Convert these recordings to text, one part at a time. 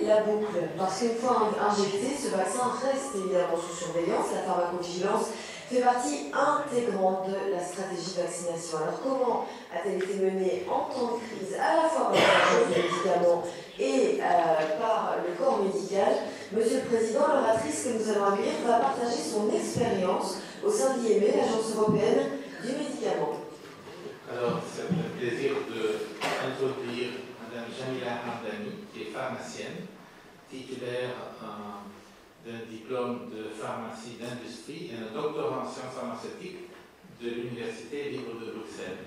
la boucle, parce qu'une fois injecté, ce vaccin reste évidemment sous surveillance. La pharmacovigilance fait partie intégrante de la stratégie de vaccination. Alors comment a-t-elle été menée en temps de crise, à la fois par l'agence des médicaments et par le corps médical? Monsieur le Président, l'oratrice que nous allons accueillir va partager son expérience au sein de l'IME, l'Agence européenne du médicament. Alors, c'est un plaisir d'introduire Mme Jamila Hamdani, qui est pharmacienne, titulaire d'un diplôme de pharmacie d'industrie et un doctorat en sciences pharmaceutiques de l'Université libre de Bruxelles.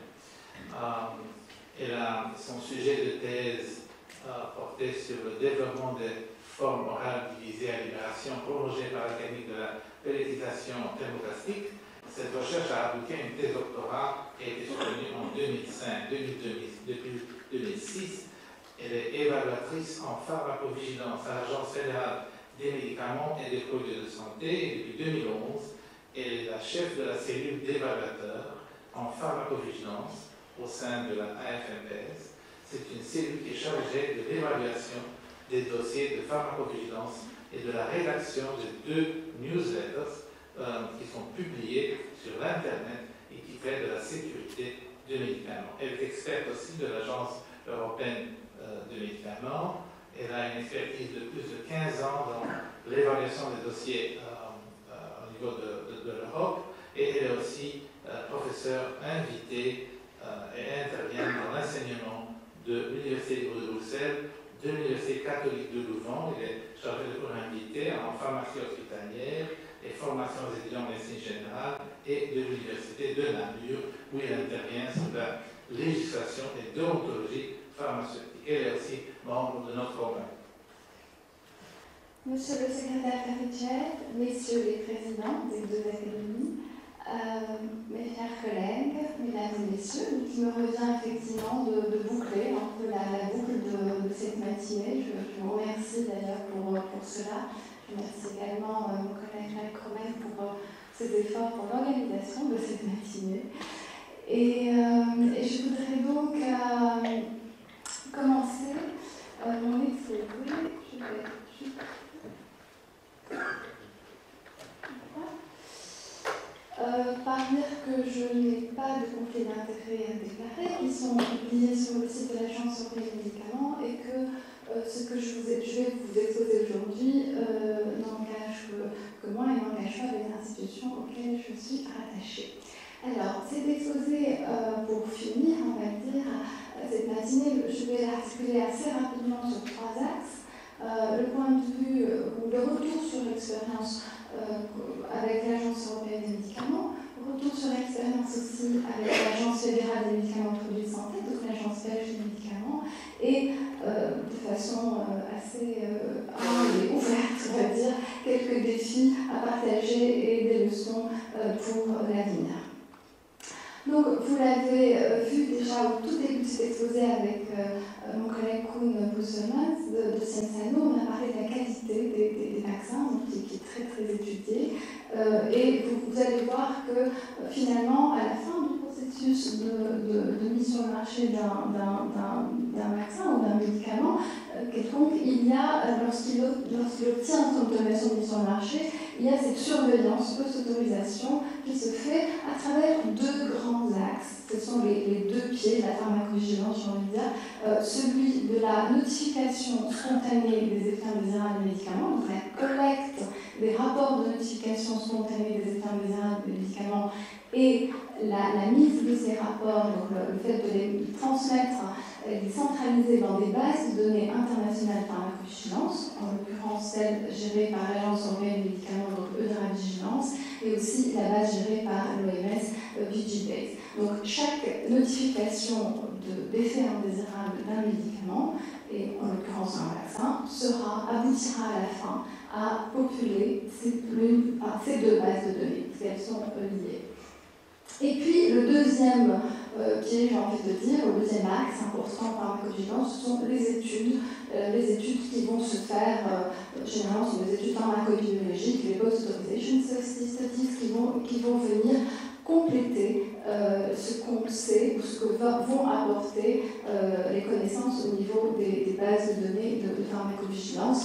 Son sujet de thèse portait sur le développement des formes orales divisées à libération prolongées par la technique de la pelletisation thermoplastique. Cette recherche a abouti à une thèse doctorat qui a été soutenue en 2005, 2006. Depuis 2006, elle est évaluatrice en pharmacovigilance à l'Agence fédérale des médicaments et des produits de santé. Et depuis 2011, elle est la chef de la cellule d'évaluateurs en pharmacovigilance au sein de la AFMPS. C'est une cellule qui est chargée de l'évaluation des dossiers de pharmacovigilance et de la rédaction de 2 newsletters qui sont publiés sur l'Internet et qui traitent de la sécurité des médicaments. Elle est experte aussi de l'Agence européenne de médicaments. Elle a une expertise de plus de 15 ans dans l'évaluation des dossiers au niveau de l'Europe, et elle est aussi professeure invitée et intervient dans l'enseignement de l'Université libre de Bruxelles, de l'Université catholique de Louvain. Il est chargé de cours invité en pharmacie hospitalière et formation aux étudiants en médecine générale, et de l'Université de Namur, où il intervient sur la législation et déontologie pharmaceutique. Elle est aussi membre de notre organe. Monsieur le secrétaire Carichet, messieurs les présidents des 2 académies, mes chers collègues, mesdames et messieurs, il me revient effectivement de boucler un peu la boucle de cette matinée. Je vous remercie d'ailleurs pour cela. Je remercie également mon collègue Jacques Cromen pour ses efforts pour l'organisation de cette matinée. Et je voudrais donc commencer mon exposé. Je vais juste... par dire que je n'ai pas de conflit d'intérêts à déclarer, qui sont publiés sur le site de l'Agence européenne des médicaments, et que ce que je vais vous exposer aujourd'hui n'engage que moi et n'engage pas les institutions auxquelles je suis rattachée. Alors, cet exposé, pour finir, on va dire, cette matinée, je vais l'articuler assez rapidement sur 3 axes. Le point de vue ou le retour sur l'expérience avec l'Agence européenne des médicaments, retour sur l'expérience aussi avec l'Agence fédérale des médicaments et produits de santé, donc l'Agence belge des médicaments, et de façon assez humble et ouverte, on va dire, quelques défis à partager et des leçons pour l'avenir. Donc, vous l'avez vu déjà au tout début de cet exposé avec mon collègue Koen Bousselmans de Cienzano. On a parlé de la qualité des vaccins, donc, qui est très très étudiée. Et vous allez voir que finalement, à la fin du processus de mise sur le marché d'un vaccin ou d'un médicament quelconque, il y a, lorsqu'il obtient son autorisation de mise sur le marché, il y a cette surveillance post-autorisation qui se fait à travers 2 grands axes. Ce sont les 2 pieds de la pharmacovigilance, j'ai envie de dire. Celui de la notification spontanée des effets indésirables des médicaments, donc la collecte des rapports de notification spontanée des effets indésirables des médicaments, et la mise de ces rapports, donc le fait de les transmettre, les centraliser dans des bases de données internationales de pharmacovigilance, en l'occurrence celle gérée par l'Agence européenne des médicaments, donc EudraVigilance, et aussi la base gérée par l'OMS, Vigibase. Donc chaque notification d'effet indésirable d'un médicament, et en l'occurrence un vaccin, aboutira à la fin à populer ces 2 bases de données, parce qu'elles sont liées. Et puis le deuxième pied, j'ai envie de dire, le deuxième axe important par pharmacovigilance, ce sont les études qui vont se faire, généralement sont des études pharmacobiologiques, les post-authorization studies qui vont venir compléter ce qu'on sait ou ce que vont apporter les connaissances au niveau des bases de données de pharmacovigilance.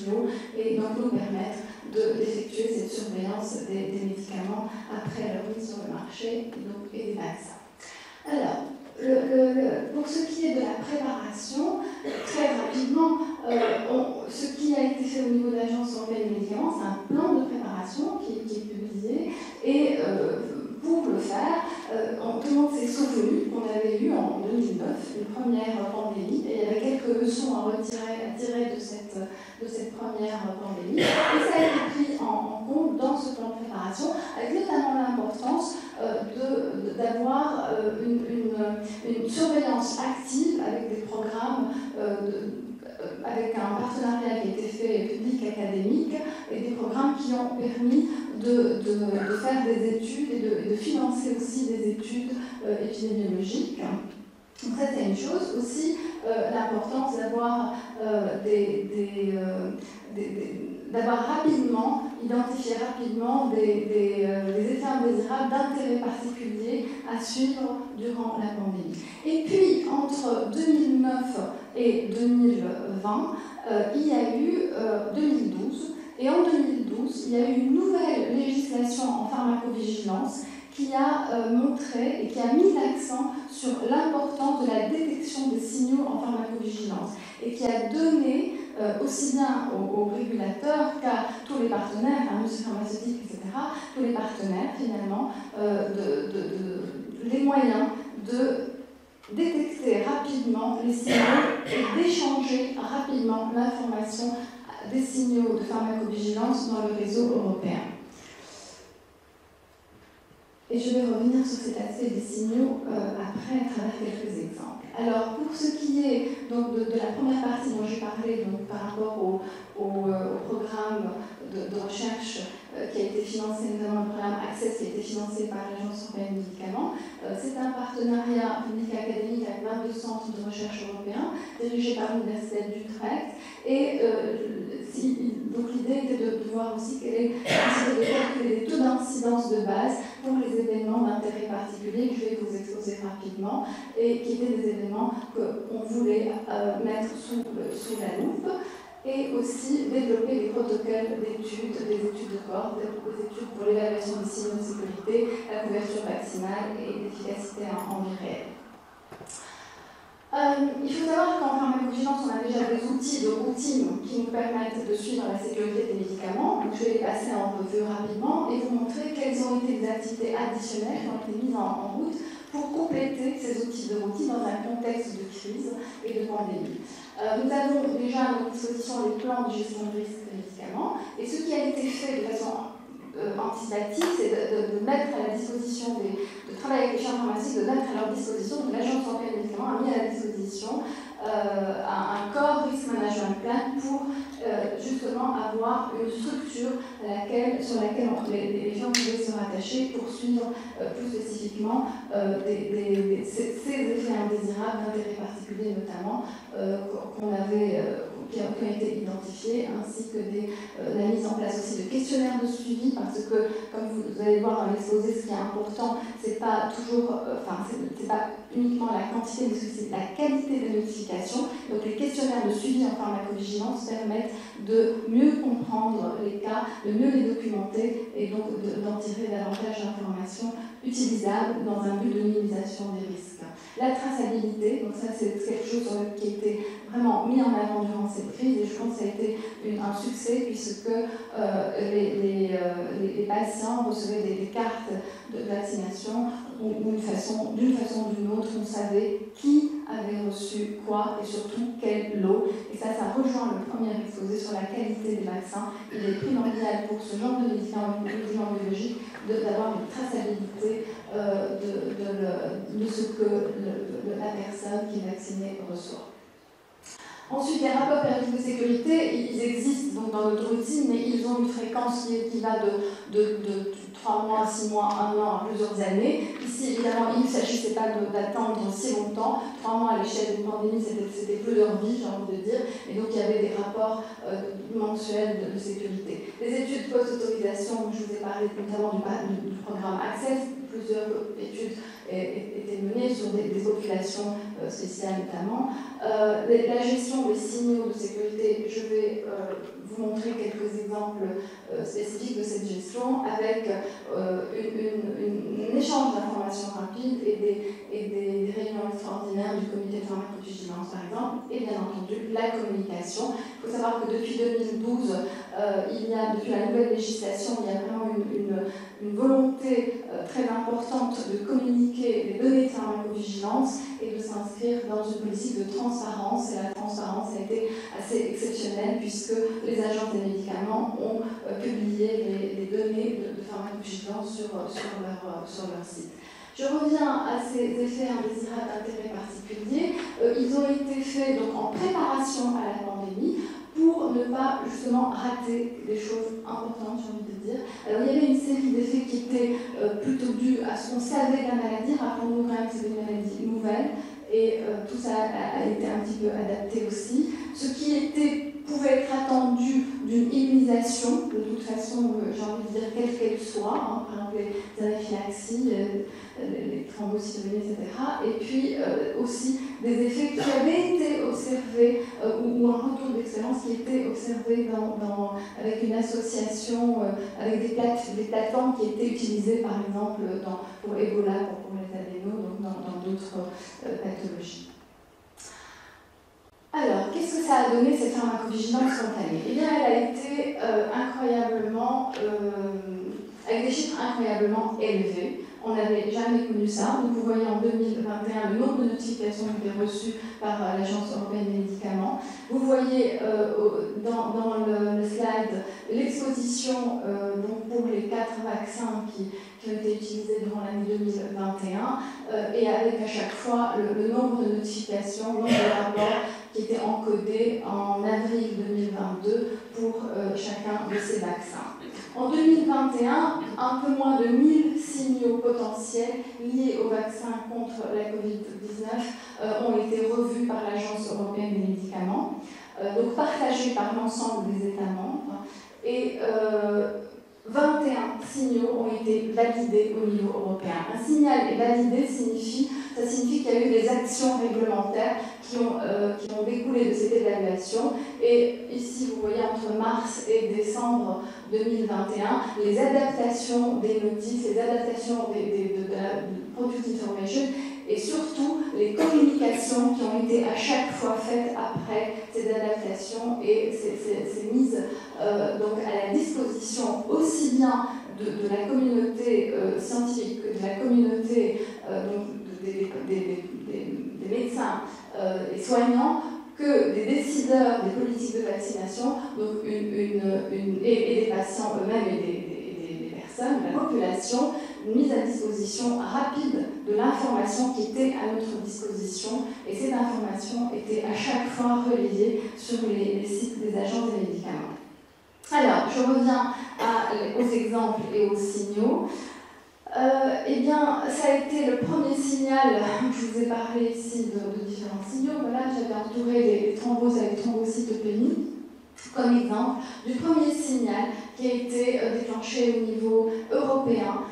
signaux et donc nous permettre d'effectuer cette surveillance des médicaments après leur mise sur le marché et des vaccins. Alors, pour ce qui est de la préparation, très rapidement, ce qui a été fait au niveau de l'Agence européenne des médicaments, c'est un plan de préparation qui est publié et pour le faire, tout le monde s'est souvenu qu'on avait eu en 2009 une première pandémie et il y avait quelques leçons à tirer de cette première pandémie et ça a été pris en compte dans ce plan de préparation avec notamment l'importance d'avoir une surveillance active avec des programmes avec un partenariat qui a été fait public-académique et des programmes qui ont permis de faire des études et de financer aussi des études épidémiologiques. Donc ça c'est une chose. Aussi l'importance d'avoir identifié rapidement des effets indésirables d'intérêt particulier à suivre durant la pandémie. Et puis, entre 2009 et 2020, il y a eu 2012, et en 2012, il y a eu une nouvelle législation en pharmacovigilance qui a montré et qui a mis l'accent sur l'importance de la détection des signaux en pharmacovigilance et qui a donné aussi bien aux régulateurs qu'à tous les partenaires, l'industrie pharmaceutique, etc., tous les partenaires finalement, les moyens de détecter rapidement les signaux et d'échanger rapidement l'information des signaux de pharmacovigilance dans le réseau européen. Et je vais revenir sur cet aspect des signaux après à travers quelques exemples. Alors, pour ce qui est donc, de la première partie dont j'ai parlé, donc, par rapport au programme de recherche qui a été financé, notamment le programme Access, qui a été financé par l'Agence européenne des médicaments, c'est un partenariat public-académique avec 22 centres de recherche européens, dirigés par l'Université d'Utrecht. Et donc l'idée était de voir aussi de calculer les taux d'incidence de base pour les événements d'intérêt particulier que je vais vous exposer rapidement et qui étaient des événements qu'on voulait mettre sous la loupe et aussi développer des protocoles d'études, des études de cohorte, des études pour l'évaluation des signaux de sécurité, la couverture vaccinale et l'efficacité en vie réelle. Il faut savoir qu'en pharmacovigilance, on a déjà des outils de routine qui nous permettent de suivre la sécurité des médicaments. Donc, je vais les passer en revue rapidement et vous montrer quelles ont été les activités additionnelles qui ont été mises en route pour compléter ces outils de routine dans un contexte de crise et de pandémie. Nous avons déjà à notre disposition les plans de gestion de risque des médicaments et ce qui a été fait de façon anticipative, c'est de mettre à la disposition de travailler avec les chaires pharmaceutiques, de mettre à leur disposition, donc l'Agence européenne des médicaments a mis à la disposition un corps risk management plan pour justement avoir une structure sur laquelle les gens pouvaient se rattacher pour suivre plus spécifiquement ces effets indésirables d'intérêt particulier notamment qui ont été identifiés, ainsi que la mise en place aussi de questionnaires de suivi, parce que, comme vous allez voir dans l'exposé, ce qui est important, c'est pas toujours, c'est pas uniquement la quantité, mais c'est la qualité des notifications. Donc, les questionnaires de suivi en pharmacovigilance permettent de mieux comprendre les cas, de mieux les documenter et donc d'en tirer davantage d'informations utilisables dans un but de minimisation des risques. La traçabilité, donc ça c'est quelque chose qui a été vraiment mis en avant durant cette crise et je pense que ça a été un succès puisque les patients recevaient des cartes de vaccination où d'une façon ou d'une autre on savait qui avait reçu quoi et surtout quel lot. Et ça rejoint le premier exposé sur la qualité des vaccins. Il est primordial pour ce genre de médicaments biologiques d'avoir une traçabilité de ce que la personne qui est vaccinée reçoit. Ensuite, les rapports périodiques de sécurité, ils existent donc dans notre routine, mais ils ont une fréquence qui va de 3 mois, 6 mois, 1 an à plusieurs années. Ici, évidemment, il ne s'agissait pas d'attendre si longtemps. 3 mois à l'échelle d'une pandémie, c'était plus leur vie, j'ai envie de dire. Et donc, il y avait des rapports mensuels de sécurité. Les études post-autorisation, je vous ai parlé notamment du programme Access, plusieurs études été menée sur des populations spéciales notamment. La gestion des signaux de sécurité, je vais vous montrer quelques exemples spécifiques de cette gestion avec un échange d'informations rapides et des réunions extraordinaires du comité de pharmacovigilance par exemple, et bien entendu la communication. Il faut savoir que depuis 2012, depuis la nouvelle législation, il y a vraiment une volonté très importante de communiquer les données de pharmacovigilance et de s'inscrire dans une politique de transparence. Et la transparence a été assez exceptionnelle puisque les agences des médicaments ont publié les données de pharmacovigilance sur leur site. Je reviens à ces effets indésirables d'intérêt particulier. Ils ont été faits donc, en préparation à la pandémie pour ne pas justement rater des choses importantes, j'ai envie de dire. Alors il y avait une série d'effets qui étaient plutôt dus à ce qu'on savait de la maladie. Rappelons-nous quand même que c'était une maladie nouvelle et tout ça a été un petit peu adapté aussi. Ce qui pouvait être attendu d'une immunisation, de toute façon, j'ai envie de dire quelle qu'elle soit, hein, par exemple les anaphylaxies, les thrombocytopénies, etc. Et puis aussi des effets qui avaient été observés, ou un retour d'expérience qui était observé avec une association, avec des plateformes qui étaient utilisées par exemple pour Ebola, pour les adénos, donc dans d'autres pathologies. Alors, qu'est-ce que ça a donné cette pharmacovigilance spontanée? Eh bien, elle a été incroyablement, avec des chiffres incroyablement élevés. On n'avait jamais connu ça. Donc, vous voyez en 2021 le nombre de notifications qui étaient reçues par l'Agence européenne des médicaments. Vous voyez dans le slide l'exposition pour les 4 vaccins qui ont été utilisés durant l'année 2021 et avec à chaque fois le nombre de notifications, le nombre de rapports qui étaient encodés en avril 2022 pour chacun de ces vaccins. En 2021, un peu moins de 1000 signaux potentiels liés au vaccin contre la Covid-19 ont été revus par l'Agence européenne des médicaments, donc partagés par l'ensemble des États membres. Et 21 signaux ont été validés au niveau européen. Un signal est validé ça signifie qu'il y a eu des actions réglementaires qui ont découlé de cette évaluation. Et ici, vous voyez, entre mars et décembre 2021, les adaptations des notices, les adaptations de la Product Information et surtout les communications qui ont été à chaque fois faites après ces adaptations et ces mises donc à la disposition aussi bien de la communauté scientifique que de la communauté des médecins et soignants que des décideurs des politiques de vaccination donc et des patients eux-mêmes et des personnes, de la population, une mise à disposition rapide de l'information qui était à notre disposition et cette information était à chaque fois relayée sur les sites des agences des médicaments. Alors, je reviens aux exemples et aux signaux. Eh bien, ça a été le premier signal, je vous ai parlé ici de différents signaux. Voilà, j'avais entouré les thromboses avec thrombocytopénie comme exemple du premier signal qui a été déclenché au niveau européen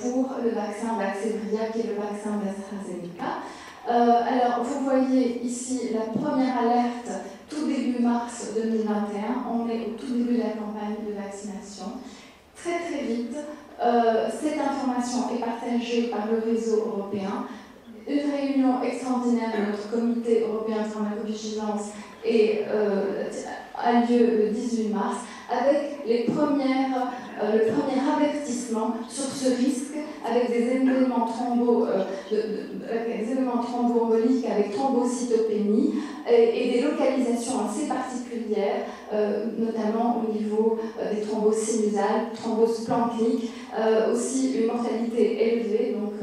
pour le vaccin Vaxzevria, qui est le vaccin d'AstraZeneca. Alors, vous voyez ici la première alerte tout début mars 2021. On est au tout début de la campagne de vaccination. Très très vite, cette information est partagée par le réseau européen. Une réunion extraordinaire de notre comité européen de pharmacovigilance a lieu le 18 mars avec le premier avertissement sur ce risque avec des éléments thromboemboliques avec thrombocytopénie et des localisations assez particulières, notamment au niveau des thromboses sinusales, thromboses planqueniques, aussi une mortalité élevée donc,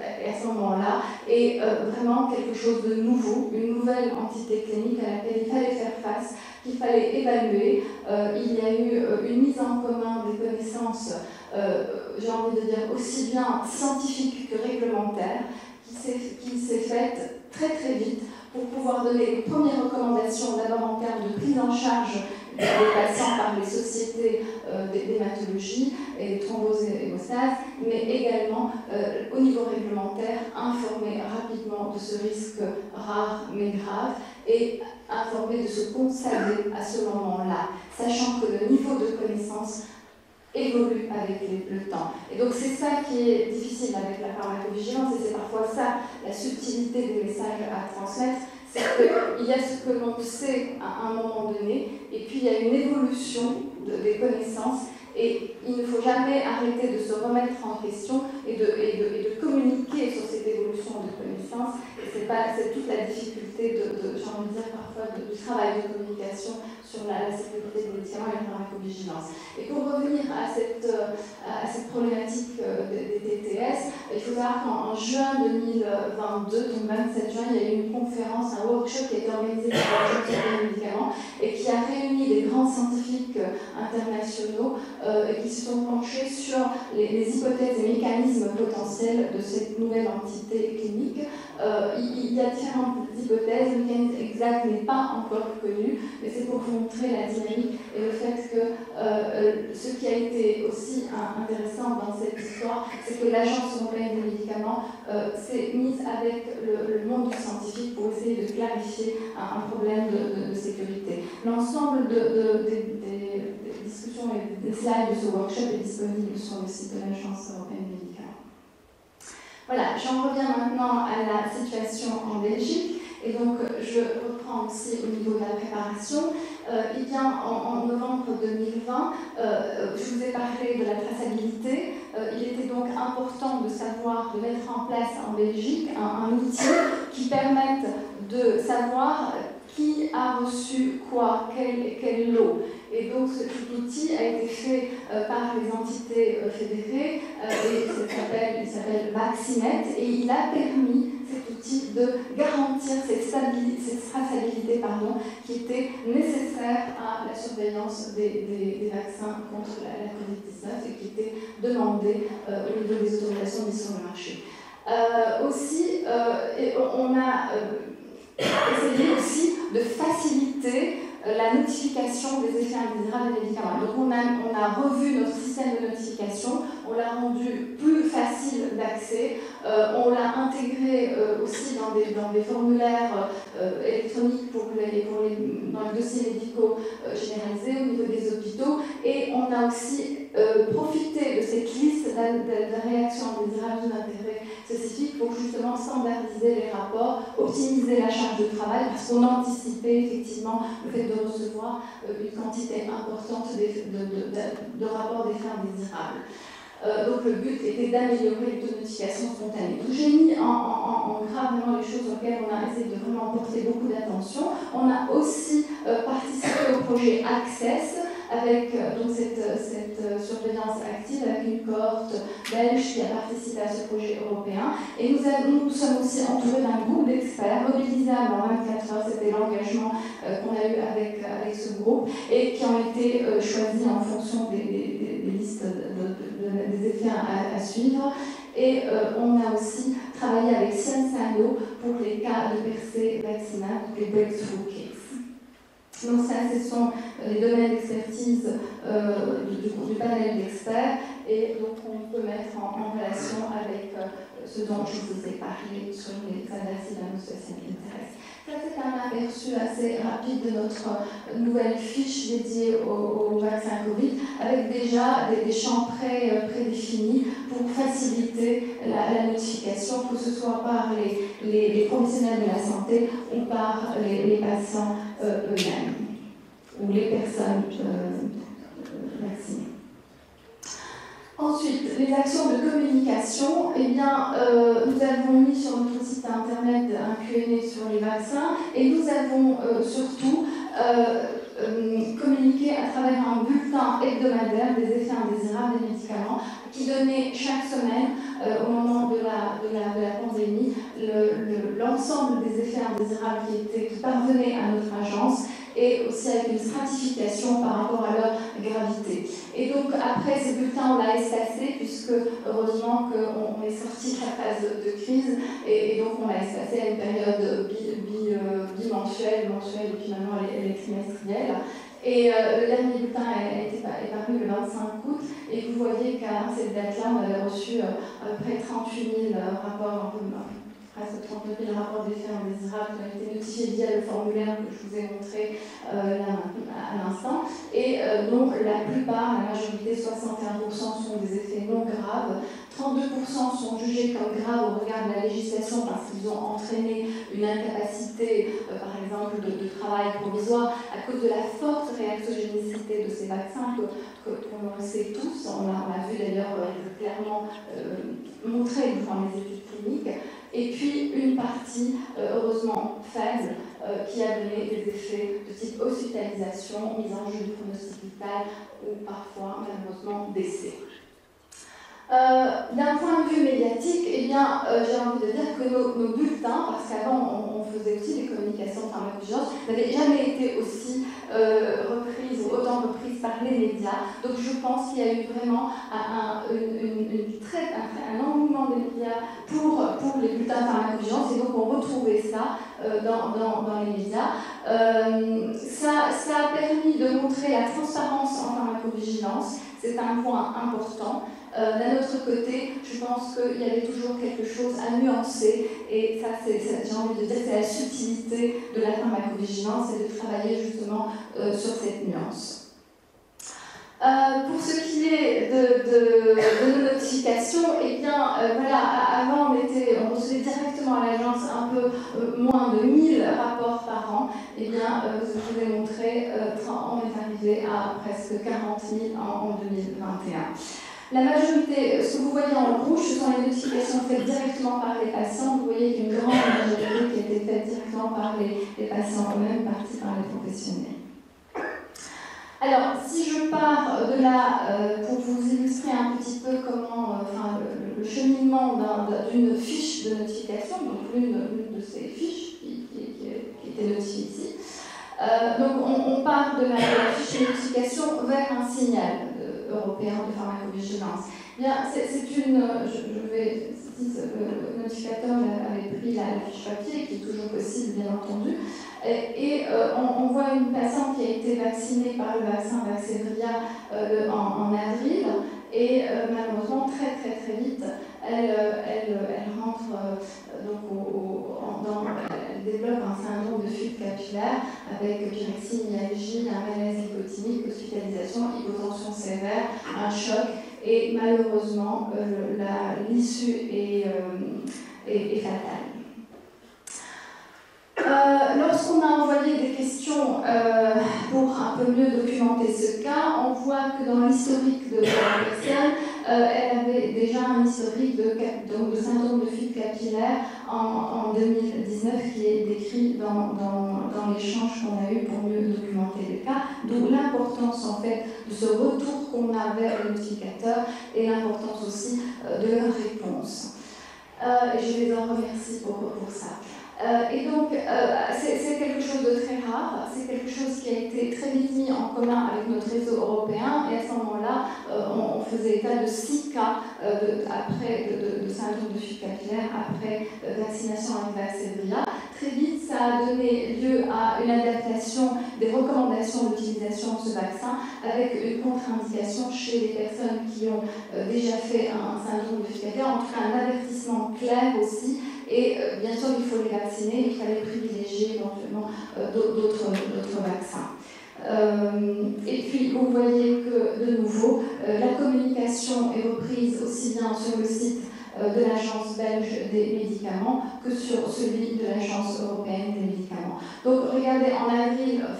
à ce moment-là, et vraiment quelque chose de nouveau, une nouvelle entité clinique à laquelle il fallait faire face, qu'il fallait évaluer. Il y a eu une mise en commun des connaissances, j'ai envie de dire, aussi bien scientifiques que réglementaires, qui s'est faite très très vite pour pouvoir donner les premières recommandations, d'abord en termes de prise en charge des patients par les sociétés d'hématologie et de thrombose et hémostase, mais également au niveau réglementaire, informer rapidement de ce risque rare mais grave et informer de ce qu'on savait à ce moment-là, sachant que le niveau de connaissance évolue avec le temps. Et donc c'est ça qui est difficile avec la pharmacovigilance, et c'est parfois ça la subtilité des messages à transmettre, c'est qu'il y a ce que l'on sait à un moment donné, et puis il y a une évolution des connaissances, et il ne faut jamais arrêter de se remettre en question et de communiquer sur cette évolution de connaissances. Et c'est toute la difficulté j'ai envie de dire parfois, du travail de communication sur la sécurité des médicaments et la pharmacovigilance. Et pour revenir à cette problématique des TTS, il faut savoir qu'en juin 2022, donc 27 juin, il y a eu une conférence, un workshop qui a été organisé par l'Agence des médicaments et qui a réuni des grands scientifiques internationaux qui se sont penchés sur les hypothèses et mécanismes potentiels de cette nouvelle entité clinique. Il y a différentes hypothèses, le mécanisme exact n'est pas encore connu, mais c'est pour vous montrer la dynamique et le fait que ce qui a été aussi intéressant dans cette histoire, c'est que l'Agence européenne des médicaments s'est mise avec le monde scientifique pour essayer de clarifier un problème de sécurité. L'ensemble des discussions et des slides de ce workshop est disponible sur le site de l'Agence européenne des médicaments. Voilà, j'en reviens maintenant à la situation en Belgique. Et donc, je reprends aussi au niveau de la préparation. En novembre 2020, je vous ai parlé de la traçabilité. Il était donc important de savoir, de mettre en place en Belgique un outil qui permette de savoir qui a reçu quoi, quel lot. Et donc cet outil a été fait par les entités fédérées et il s'appelle Vaccinet, et il a permis, cet outil, de garantir cette traçabilité qui était nécessaire à la surveillance des vaccins contre la COVID-19 et qui était demandée au niveau des autorisations de mise sur le marché. On a essayé aussi de faciliter la notification des effets indésirables des médicaments. Donc on a revu notre système de notification, on l'a rendu plus facile d'accès, on l'a intégré aussi dans des formulaires électroniques dans les dossiers médicaux généralisés au niveau des hôpitaux, et on a aussi profité de cette liste de réactions indésirables d'intérêt spécifique pour justement standardiser les rapports, optimiser la charge de travail, parce qu'on anticipait effectivement le fait de recevoir une quantité importante de rapports d'effets indésirables. Donc le but était d'améliorer les taux de notification spontanée. Donc j'ai mis en gras vraiment les choses auxquelles on a essayé de vraiment porter beaucoup d'attention. On a aussi participé au projet Access, avec donc cette surveillance active, avec une cohorte belge qui a participé à ce projet européen. Et nous sommes aussi entourés d'un groupe d'experts mobilisables en 24 heures. C'était l'engagement qu'on a eu avec ce groupe, et qui ont été choisis en fonction des listes des effets à suivre. Et on a aussi travaillé avec Sciences pour les cas de percée vaccinale, donc les breakthrough cases. Donc ça, ce sont les domaines d'expertise du panel d'experts, et donc on peut mettre en relation avec ce dont je vous ai parlé sur les adverses d'annonciation qui intéressent. Ça, c'est un aperçu assez rapide de notre nouvelle fiche dédiée au vaccin Covid, avec déjà des champs prédéfinis pour faciliter la notification, que ce soit par les professionnels de la santé ou par les patients eux-mêmes, ou les personnes vaccinées. Ensuite, les actions de communication. Nous avons mis sur notre site internet un Q&A sur les vaccins, et nous avons surtout communiqué à travers un bulletin hebdomadaire des effets indésirables des médicaments qui donnait chaque semaine, au moment de la pandémie, l'ensemble des effets indésirables qui parvenaient à notre agence, et aussi avec une stratification par rapport à leur gravité. Et donc après ce bulletin, on l'a espacé, puisque heureusement qu'on est sorti de la phase de crise, et donc on l'a espacé à une période bimensuelle, mensuelle et finalement elle est trimestrielle. Et le dernier bulletin est paru le 25 août, et vous voyez qu'à cette date-là, on avait reçu à peu près 38 000 rapports, presque 39 000 rapports d'effets indésirables qui ont été notifiés via le formulaire que je vous ai montré là à l'instant, et dont la plupart, la majorité, 61%, sont des effets non graves. 32% sont jugés comme graves au regard de la législation parce qu'ils ont entraîné une incapacité, par exemple, de travail provisoire à cause de la forte réactogénicité de ces vaccins qu'on le sait tous. On l'a vu d'ailleurs clairement montré dans les études cliniques. Et puis une partie, heureusement faible, qui a donné des effets de type hospitalisation, mise en jeu du pronostic vital ou parfois malheureusement décès. D'un point de vue médiatique, eh bien, j'ai envie de dire que nos bulletins, parce qu'avant on faisait aussi des communications de pharmacovigilance, n'avaient jamais été aussi reprises ou autant reprises par les médias. Donc je pense qu'il y a eu vraiment un engouement des médias pour les bulletins de pharmacovigilance, et donc on retrouvait ça dans les médias. Ça a permis de montrer la transparence en pharmacovigilance, c'est un point important. D'un autre côté, je pense qu'il y avait toujours quelque chose à nuancer, et ça, j'ai envie de dire, c'est la subtilité de la pharmacovigilance, c'est de travailler justement sur cette nuance. Pour ce qui est de nos notifications, eh bien, voilà, avant on recevait directement à l'agence un peu moins de 1000 rapports par an. Eh bien, je vous ai montré, on est arrivé à presque 40 000 en 2021. La majorité, ce que vous voyez en rouge, ce sont les notifications faites directement par les patients. Vous voyez qu'il y a une grande majorité qui a été faite directement par les patients eux-mêmes, partie par les professionnels. Alors, si je pars de là, pour vous illustrer un petit peu comment, le cheminement d'une fiche de notification, donc l'une de ces fiches qui était notifiée ici, donc on part de la fiche de notification vers un signal européen de pharmacovigilance. Bien, c'est une, si le notificateur avait pris la fiche papier, qui est toujours possible bien entendu, et on voit une patiente qui a été vaccinée par le vaccin Vaxzevria en avril, et malheureusement très vite elle rentre elle développe un syndrome de fuite capillaire avec pyrexie, myalgie, un malaise nicotinique, hospitalisation, hypotension sévère, un choc, et malheureusement l'issue est fatale. Lorsqu'on a envoyé des questions pour un peu mieux documenter ce cas, on voit que dans l'historique de la personne, elle avait déjà un historique de syndrome de fuite capillaire en 2019 qui est décrit dans l'échange qu'on a eu pour mieux documenter le cas, d'où l'importance en fait de ce retour qu'on a vers le notificateur et l'importance aussi de leur réponse. Et je les en remercie pour ça. Et donc, c'est quelque chose de très rare, c'est quelque chose qui a été très vite mis en commun avec notre réseau européen, et à ce moment-là, on faisait état de 6 cas de syndrome de fuite capillaire après vaccination avec Vaxzevria. Très vite, ça a donné lieu à une adaptation des recommandations d'utilisation de ce vaccin avec une contre-indication chez les personnes qui ont déjà fait un syndrome de fuite capillaire, en tout cas un avertissement clair aussi. Et bien sûr, il faut les vacciner, il fallait privilégier éventuellement d'autres vaccins. Et puis, vous voyez que, de nouveau, la communication est reprise aussi bien sur le site de l'Agence belge des médicaments que sur celui de l'Agence européenne des médicaments. Donc, regardez,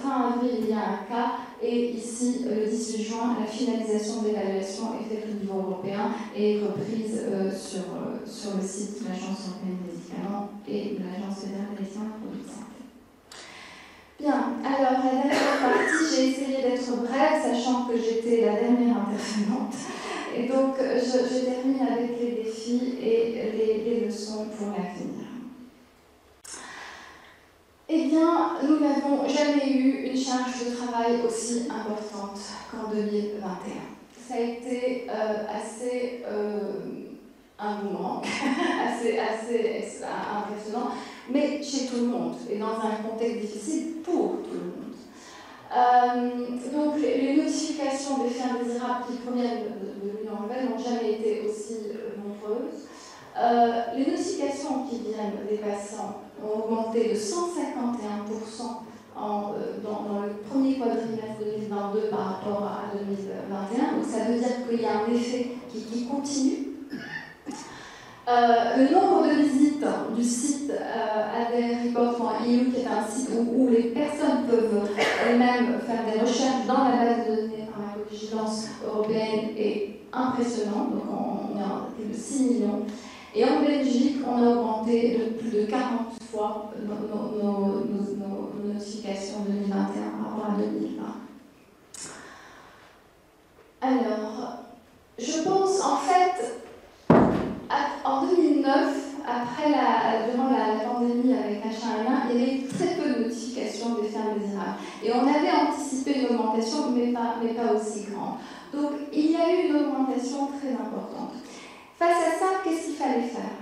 fin avril, il y a un cas, et ici, le 18 juin, la finalisation de l'évaluation est faite au niveau européen et est reprise sur le site de l'Agence européenne des médicaments et de l'Agence fédérale des médicaments et produits de santé. Bien, alors la dernière partie, j'ai essayé d'être brève, sachant que j'étais la dernière intervenante. Et donc, je termine avec les défis et les leçons pour l'avenir. Eh bien, nous n'avons jamais eu une charge de travail aussi importante qu'en 2021. Ça a été assez un boomerang, assez impressionnant. mais chez tout le monde, et dans un contexte difficile pour tout le monde. Donc les notifications des faits indésirables qui proviennent de l'Union européenne n'ont jamais été aussi nombreuses. Les notifications qui viennent des patients ont augmenté de 151% dans le premier quadrimestre 2022 par rapport à 2021. Donc ça veut dire qu'il y a un effet qui continue. Le nombre de visites du site adrreport.eu, qui est un site où les personnes peuvent elles-mêmes faire des recherches dans la base de données pharmacovigilance européenne, est impressionnant. Donc on est à plus de 6 millions. Et en Belgique, on a augmenté de plus de 40 fois nos notifications 2021 par rapport à 2020. Alors, je pense en fait, en 2009, durant la pandémie avec H1N1, il y avait très peu de notifications des faits indésirables. Et on avait anticipé une augmentation, mais pas aussi grande. Donc, il y a eu une augmentation très importante. Face à ça, qu'est-ce qu'il fallait faire?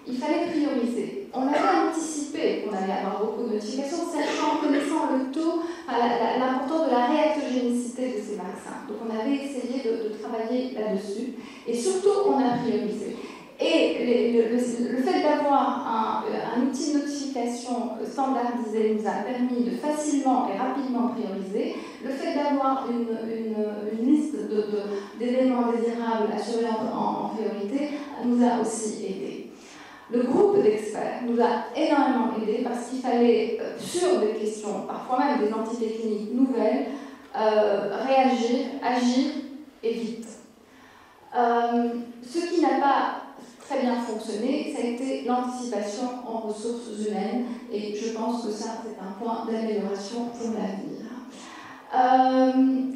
Il fallait prioriser. On avait anticipé qu'on allait avoir beaucoup de notifications, sachant, connaissant le taux, l'importance de la réactogénicité de ces vaccins. Donc on avait essayé de travailler là-dessus. Et surtout, on a priorisé. Et le fait d'avoir un outil de notification standardisé nous a permis de facilement et rapidement prioriser. Le fait d'avoir une liste d'éléments désirables à surveiller en priorité nous a aussi aidé. Le groupe d'experts nous a énormément aidé parce qu'il fallait, sur des questions, parfois même des entités cliniques nouvelles, réagir, agir et vite. Ce qui n'a pas très bien fonctionné, ça a été l'anticipation en ressources humaines, et je pense que ça, c'est un point d'amélioration pour l'avenir.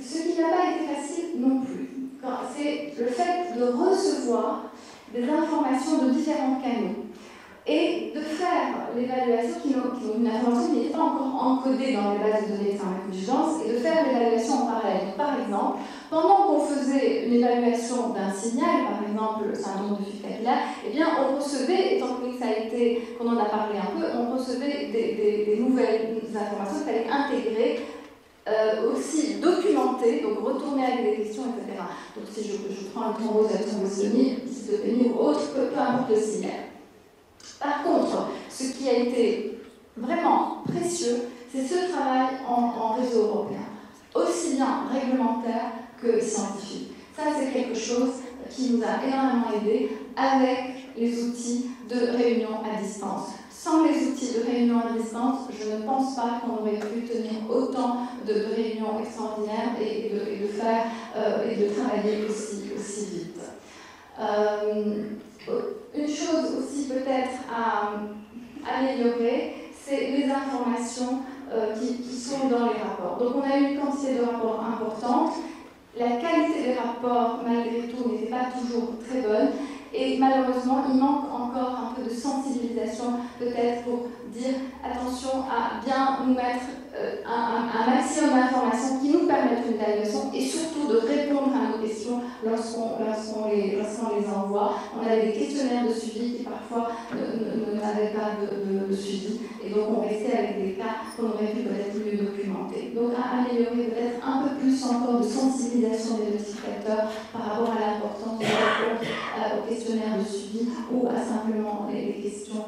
Ce qui n'a pas été facile non plus, c'est le fait de recevoir des informations de différents canaux et de faire l'évaluation qui ont une information qui n'est pas encore encodée dans les bases de données de pharmacovigilance, et de faire l'évaluation en parallèle. Donc, par exemple, pendant qu'on faisait une évaluation d'un signal, par exemple le syndrome de fuite capillaire, eh bien on recevait, étant donné que ça a été, qu'on en a parlé un peu, on recevait des nouvelles informations qu'il fallait intégrer, aussi documenter, donc retourner avec des questions, etc. Donc si je prends le thrombose, la thrombostomie, cytopénie ou autre, peu importe le signal. Par contre, ce qui a été vraiment précieux, c'est ce travail en réseau européen, aussi bien réglementaire que scientifique. Ça, c'est quelque chose qui nous a énormément aidé avec les outils de réunion à distance. Sans les outils de réunion à distance, je ne pense pas qu'on aurait pu tenir autant de réunions extraordinaires et de travailler aussi vite. Une chose aussi peut-être à améliorer, c'est les informations qui sont dans les rapports. Donc on a eu une quantité de rapports importante. La qualité des rapports, malgré tout, n'était pas toujours très bonne. Et malheureusement, il manque encore un peu de sensibilisation, peut-être pour dire attention à bien nous mettre un maximum d'informations qui nous permettent une évaluation et surtout de répondre à nos questions lorsqu'on les envoie. On avait des questionnaires de suivi qui parfois n'avaient pas de suivi, et donc on restait avec des cas qu'on aurait pu peut-être mieux documenter. Donc à améliorer peut-être un peu plus encore de sensibilisation des notificateurs par rapport à l'importance de répondre aux questionnaires de suivi ou à simplement les questions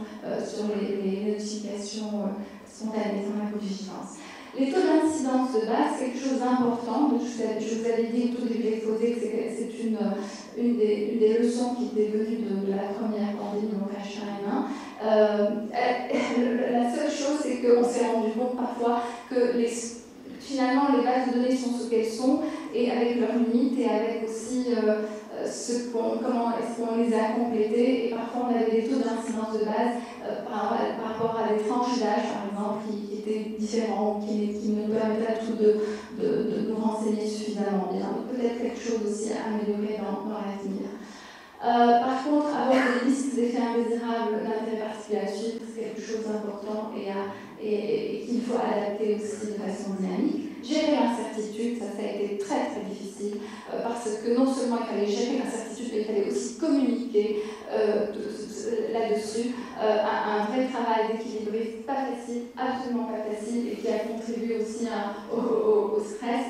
sur les notifications spontanées de pharmacovigilance. Les taux d'incidence de base, c'est quelque chose d'important. Donc je vous avais dit au tout début de l'exposé que c'est une des leçons qui était venue de la première pandémie, donc H1N1. La seule chose, c'est qu'on s'est rendu compte parfois que finalement les bases de données sont ce qu'elles sont, et avec leurs limites et avec aussi comment est-ce qu'on les a complétées, et parfois on avait des taux d'incidence de base par rapport à des tranches d'âge par exemple qui étaient différents, qui ne permettaient pas tout de nous renseigner suffisamment bien. Donc peut-être quelque chose aussi à améliorer dans l'avenir. Par contre, avoir des listes d'effets indésirables d'intérêt particulier à suivre, c'est quelque chose d'important et qu'il faut adapter aussi de façon dynamique. Gérer l'incertitude, ça a été très très difficile parce que non seulement il fallait gérer l'incertitude, mais il fallait aussi communiquer là-dessus. Un vrai travail d'équilibre possible et qui a contribué aussi au stress.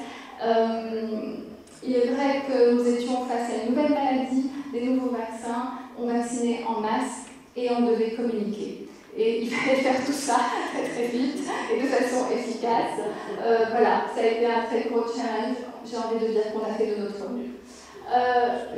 Il est vrai que nous étions face à une nouvelle maladie, des nouveaux vaccins, on vaccinait en masse et on devait communiquer. Et il fallait faire tout ça très très vite et de façon efficace. Voilà, ça a été un très gros challenge. J'ai envie de dire qu'on a fait de notre mieux.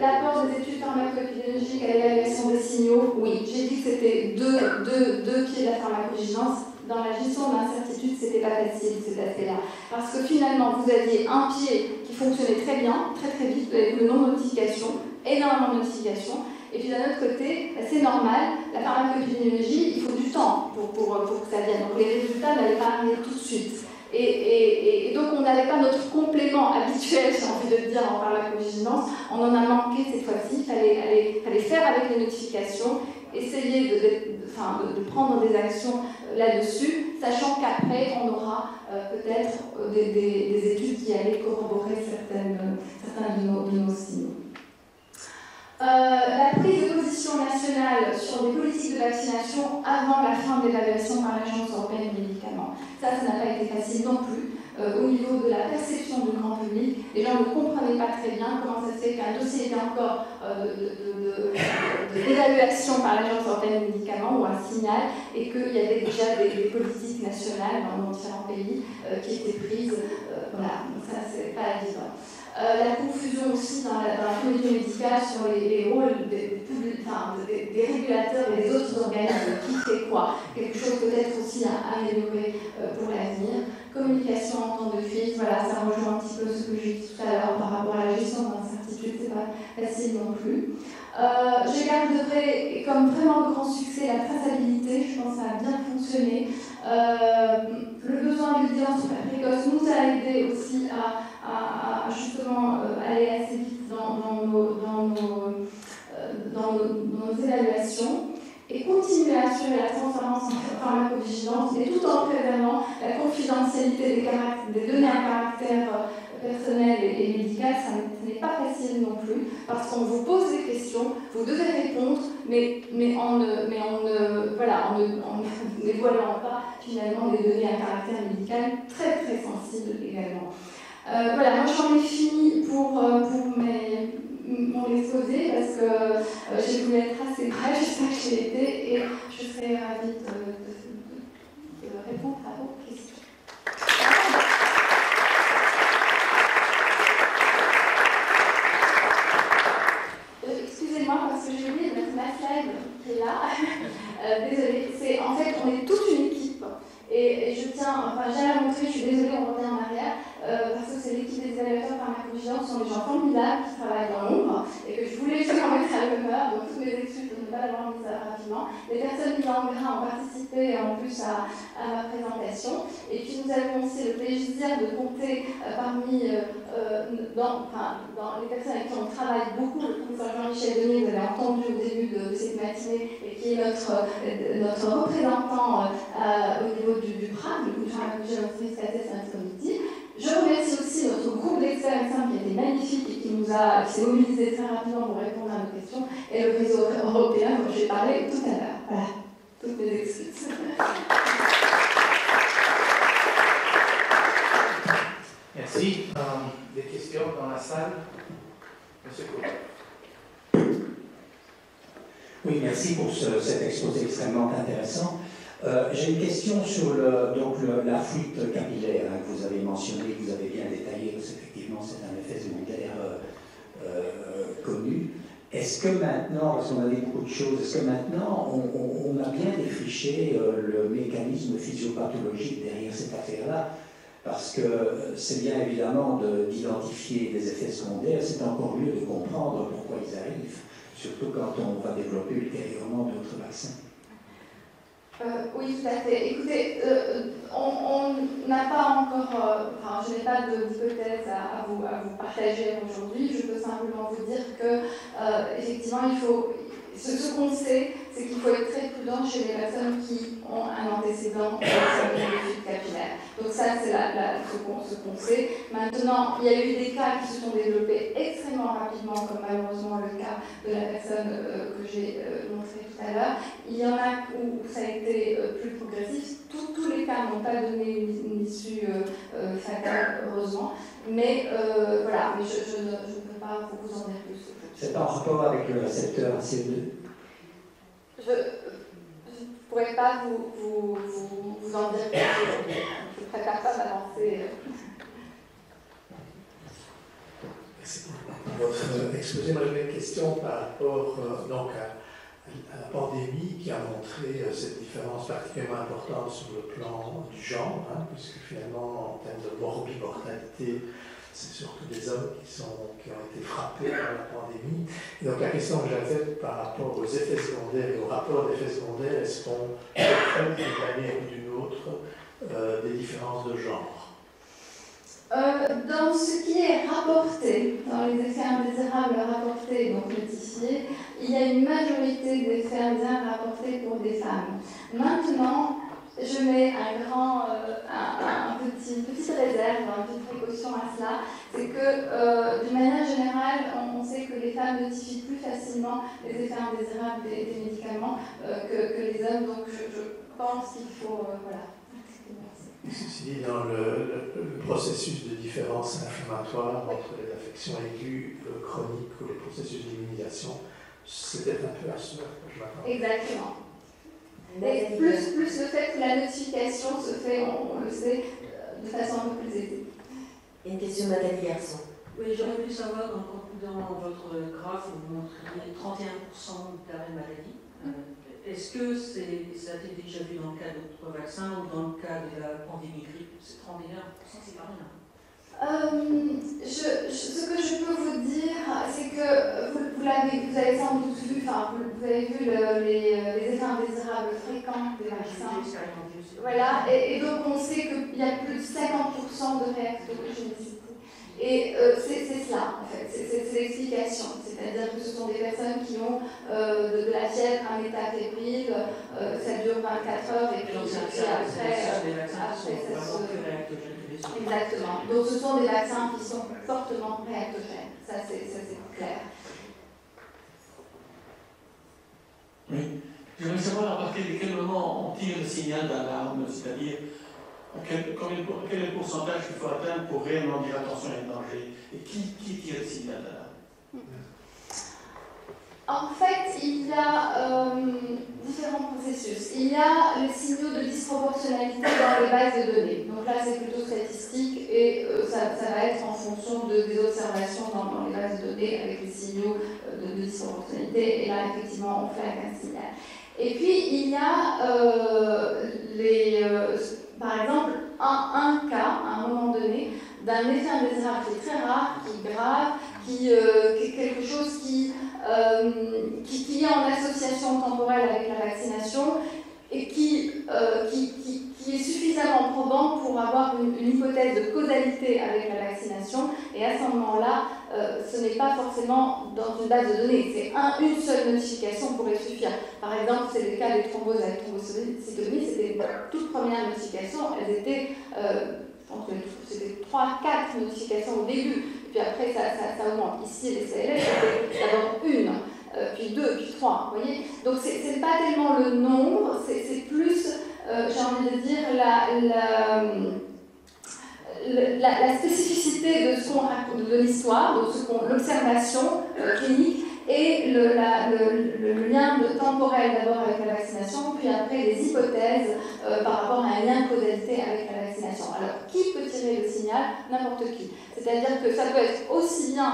L'apport des études pharmacopédologiques à l'évaluation des signaux, oui, j'ai dit que c'était deux pieds de la pharmacovigilance. Dans la gestion de l'incertitude, c'était pas facile cet aspect-là. Parce que finalement, vous aviez un pied qui fonctionnait très bien, très très vite, avec le nombre de notifications, énormément de notifications. Et puis d'un autre côté, c'est normal, la pharmacopédologie, il faut du temps pour que ça vienne. Donc les résultats n'allaient pas arriver tout de suite. Et donc on n'avait pas notre complément habituel, j'ai envie de dire, en pharmacovigilance. On en a manqué cette fois-ci. Il fallait faire avec les notifications, essayer de prendre des actions là-dessus, sachant qu'après on aura peut-être des études qui allaient corroborer certains de nos signaux. La prise de position nationale sur des politiques de vaccination avant la fin de l'évaluation par l'Agence européenne des médicaments. Ça n'a pas été facile non plus. Au niveau de la perception du grand public, les gens ne comprenaient pas très bien comment ça se fait qu'un dossier était encore d'évaluation par l'Agence européenne des médicaments ou un signal et qu'il y avait déjà des politiques nationales dans différents pays qui étaient prises. Voilà, donc ça c'est pas évident. La confusion aussi dans la communauté médicale sur les rôles des régulateurs et des autres organismes, qui fait quoi, quelque chose peut-être aussi à améliorer pour l'avenir. Communication en temps de crise, voilà, ça rejoint un petit peu ce que j'ai dit tout à l'heure par rapport à la gestion de l'incertitude, c'est pas facile non plus. Je garderai comme vraiment grand succès la traçabilité, je pense que ça a bien fonctionné. Le besoin de vigilance précoce nous a aidé aussi à justement aller assez vite dans nos évaluations et continuer à assurer la transparence en pharmacovigilance, mais tout en préservant la confidentialité des données à caractère personnel et médical. Ça n'est pas facile non plus, parce qu'on vous pose des questions, vous devez répondre, mais en ne dévoilant pas finalement des données à caractère médical très très sensibles également. Voilà, moi j'en ai fini pour mon exposé parce que j'ai voulu être assez bref, j'espère que j'ai été, et je serai ravie de répondre à vos questions. Excusez-moi parce que j'ai oublié de mettre ma slide qui est là. Désolée, en fait on est toute une équipe. Et je tiens, j'ai à la montrer, je suis désolée, on revient en arrière, parce que c'est l'équipe des évaluateurs pharmacovigilants, ce sont des gens formidables qui travaillent dans l'ombre, et que je voulais justement mettre à l'honneur, donc toutes mes excuses de ne pas l'avoir mis rapidement. Les personnes qui en gras ont participé en plus à ma présentation, et puis nous avons aussi le plaisir de compter parmi dans les personnes avec qui on travaille beaucoup, le professeur Jean-Michel Denis, vous avez entendu au début de cette matinée, et qui est notre représentant au niveau du PRAC, du pharmacovigilance and committee. Je remercie aussi notre groupe d'experts qui a été magnifique et qui s'est mobilisé très rapidement pour répondre à nos questions, et le réseau européen dont j'ai parlé tout à l'heure. Voilà, toutes mes excuses. Merci. Des questions dans la salle? Monsieur Coué. Oui, merci pour cet exposé extrêmement intéressant. J'ai une question sur la fuite capillaire que vous avez mentionné, que vous avez bien détaillé, parce qu'effectivement c'est un effet secondaire connu. Est-ce que maintenant, parce qu'on a dit beaucoup de choses, est-ce que maintenant on a bien défriché le mécanisme physiopathologique derrière cette affaire-là? Parce que c'est bien évidemment d'identifier des effets secondaires, c'est encore mieux de comprendre pourquoi ils arrivent, surtout quand on va développer ultérieurement d'autres vaccins. Oui, tout à fait. Écoutez, on n'a pas encore, je n'ai pas d'hypothèse à vous partager aujourd'hui. Je peux simplement vous dire que, effectivement, ce qu'on sait, c'est qu'il faut être très prudent chez les personnes qui ont un antécédent de fuite capillaire. Donc ça, c'est ce qu'on sait. Maintenant, il y a eu des cas qui se sont développés extrêmement rapidement, comme malheureusement le cas de la personne que j'ai montré tout à l'heure. Il y en a où ça a été plus progressif. Tous les cas n'ont pas donné une issue fatale, heureusement. Mais voilà, mais je ne peux pas vous en dire plus. C'est en rapport avec le récepteur ACE2? Je ne pourrais pas vous en dire plus aujourd'hui. Je ne préfère pas m'avancer. Merci pour votre exposé. Moi, j'avais une question par rapport donc à la pandémie qui a montré cette différence particulièrement importante sur le plan du genre, hein, puisque finalement, en termes de morbimortalité, c'est surtout des hommes qui ont été frappés par la pandémie. Et donc la question que j'avais par rapport aux effets secondaires et au rapport d'effets secondaires, est-ce qu'on fait d'une manière ou d'une autre des différences de genre? Dans ce qui est rapporté, dans les effets indésirables rapportés, donc notifiés, il y a une majorité d'effets indésirables rapportés pour des femmes. Maintenant, je mets une petite réserve, une petite précaution à cela, c'est que d'une manière générale, on sait que les femmes notifient plus facilement les effets indésirables des médicaments que les hommes, donc je pense qu'il faut... voilà. Ceci dit, dans le processus de différence inflammatoire entre les affections aiguës, chroniques ou les processus d'immunisation, c'était un peu à cela que je m'attendais. Exactement. Et plus le fait que la notification se fait, on le sait, de façon un peu plus aisée. Une question de Nathalie Garçon. Oui, j'aurais voulu savoir, dans votre graphe, vous montriez 31% d'arrêt maladie. Est-ce que ça a été déjà vu dans le cas d'autres vaccins ou dans le cas de la pandémie grippe? C'est 31%, c'est pas rien. Ce que je peux vous dire, c'est que vous avez sans doute vu, vous avez vu les effets indésirables fréquents des vaccins. Voilà, et donc on sait qu'il y a plus de 50% de réactogénicité. Et c'est cela, en fait, c'est l'explication. C'est-à-dire que ce sont des personnes qui ont de la fièvre, un état fébrile, ça dure 24 heures et puis après ça se... Exactement. Donc ce sont des vaccins qui sont fortement réactogènes. Ça c'est clair. Oui. Je voudrais savoir à partir de quel moment on tire le signal d'alarme, c'est-à-dire quel est le pourcentage qu'il faut atteindre pour réellement dire attention, il y a un danger, et qui tire le signal d'alarme? En fait, il y a différents processus. Il y a les signaux de disproportionnalité dans les bases de données. Donc là, c'est plutôt statistique et ça va être en fonction des observations dans les bases de données avec les signaux de disproportionnalité. Et là, effectivement, on fait un signal. Et puis, il y a par exemple, un cas, à un moment donné, d'un effet indésirable qui est très rare, qui est grave, qui est quelque chose qui est en association temporelle avec la vaccination et qui est suffisamment probant pour avoir une hypothèse de causalité avec la vaccination. Et à ce moment-là, ce n'est pas forcément dans une base de données, c'est une seule notification pourrait suffire. Par exemple, c'est le cas des thromboses avec thrombocytomie, c'était les toutes premières notifications, elles étaient, c'était 3-4 notifications au début, puis après ça augmente. Ici, les CLS, c'était d'abord une, puis 2, puis 3, vous voyez. Donc c'est pas tellement le nombre, c'est plus, j'ai envie de dire, la spécificité de l'histoire, de l'observation clinique et le lien temporel d'abord avec la vaccination, puis après les hypothèses par rapport à un lien de causalité avec la vaccination. Alors, qui peut tirer le signal? N'importe qui. C'est-à-dire que ça peut être aussi bien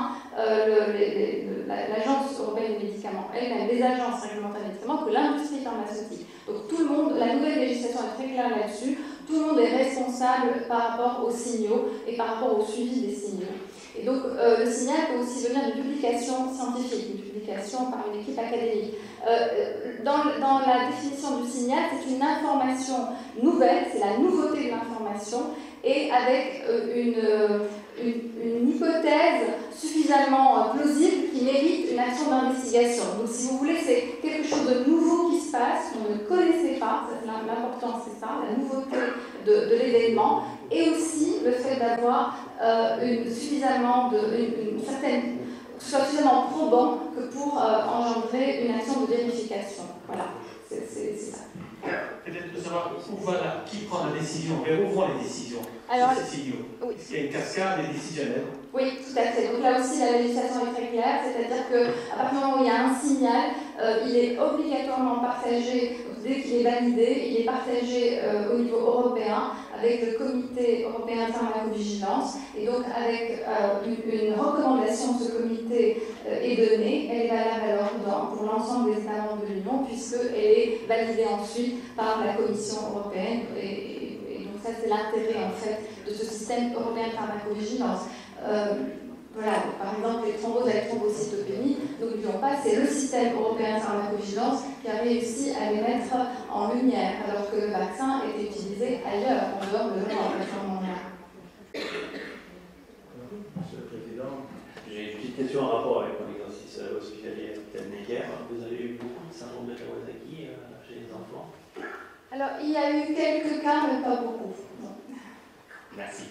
l'Agence européenne des médicaments elle-même, les agences réglementaires des médicaments, que l'industrie pharmaceutique. Donc tout le monde, la nouvelle législation est très claire là-dessus, tout le monde est responsable par rapport aux signaux et par rapport au suivi des signaux. Et donc le signal peut aussi venir d'une publication scientifique, une publication par une équipe académique. Dans la définition du signal, c'est une information nouvelle, c'est la nouveauté de l'information, et avec une hypothèse suffisamment plausible qui mérite une action d'investigation. Donc si vous voulez, c'est quelque chose de nouveau qui se passe, qu'on ne connaissait pas, l'important c'est ça, la nouveauté de l'événement, et aussi le fait d'avoir suffisamment une certaine, que ce soit suffisamment probant que pour engendrer une action de vérification. Voilà, c'est ça. Peut-être de savoir qui prend la décision, mais où vont les décisions. Alors, c'est signaux. Oui. Est-ce qu'il y a une cascade des décisionnels? Oui, tout à fait. Donc là aussi, la législation est très claire, c'est-à-dire qu'à partir du moment où il y a un signal, il est obligatoirement partagé, dès qu'il est validé, il est partagé au niveau européen avec le Comité européen de pharmacovigilance. Et donc, avec une recommandation de ce comité est donnée, elle est valable alors pour l'ensemble des États membres de l'Union, puisqu'elle est validée ensuite par la Commission européenne. Et donc, ça, c'est l'intérêt en fait de ce système européen de pharmacovigilance. Voilà, par exemple, les thromboses avec thrombocytopénie, n'oublions pas, c'est le système européen de pharmacovigilance qui a réussi à les mettre en lumière, alors que le vaccin est utilisé ailleurs, en dehors de l'Europe, Monsieur le Président, j'ai une petite question en rapport avec mon exercice hospitalier à Necker. Vous avez eu beaucoup de syndrome de Kawasaki chez les enfants? Alors, il y a eu quelques cas, mais pas beaucoup. Merci.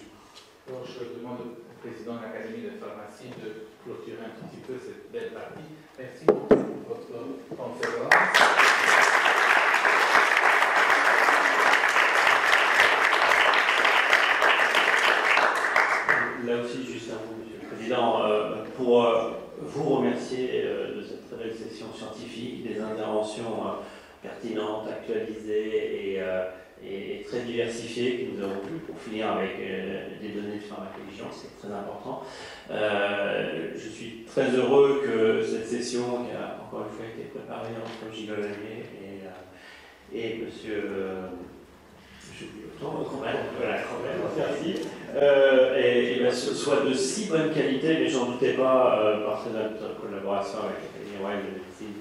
Alors, je demande au président de l'Académie de pharmacie de clôturer un tout petit peu cette belle partie. Merci beaucoup pour votre conférence. Là aussi, juste un mot, Monsieur le Président, pour vous remercier de cette très belle session scientifique, des interventions pertinentes, actualisées et très diversifiées que nous avons pu, pour finir avec des données de pharmacovigilance, c'est très important. Je suis très heureux que cette session, qui a encore une fois été préparée entre Gilles Lallier et Monsieur merci. Et ce soit de si bonne qualité, mais j'en doutais pas, parce que notre collaboration avec l'Académie royale de médecine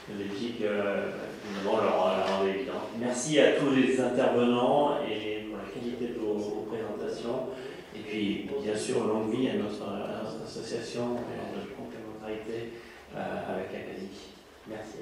de Belgique, évidemment, la rendait évidente. Merci à tous les intervenants et pour la qualité de vos présentations. Et puis, bien sûr, longue vie à notre association et à notre complémentarité avec l'Académie. Merci.